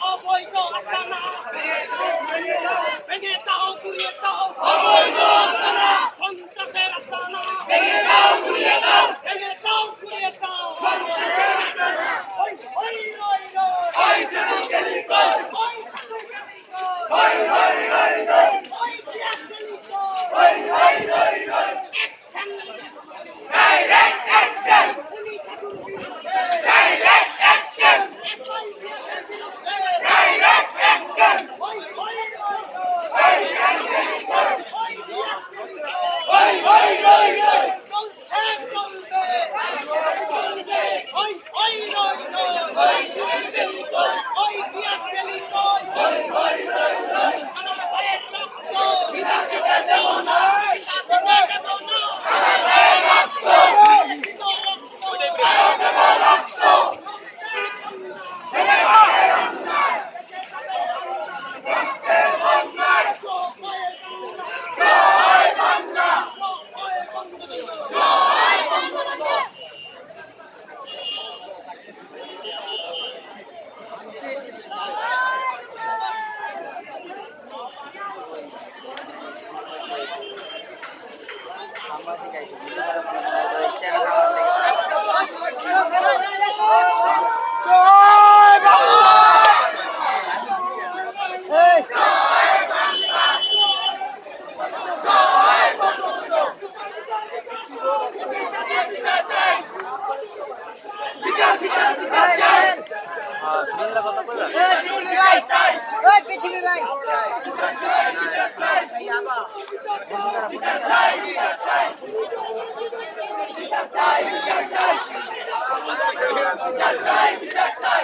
অবৈধ আস্তানা ভেঙে দাও গুড়িয়ে দাও সন্ত্রাসের আস্তানা ভেঙে দাও গুড়িয়ে দাও ওই ওই ওই ওই শাসকেরই কর ওই শাসকেরই কর ওই শাসকেরই কর অ্যাকশন ডাইরেক্ট অ্যাকশন পুলিশ আগুন বিরুদ্ধে ডাইরেক্ট অ্যাকশন ডাইরেক্ট অ্যাকশন ওই শাসকেরই কর চলছে চলবে ওই শাসকেরই কর আমার ভাইয়ের রক্ত বিধাতে দেব না বিচার চাই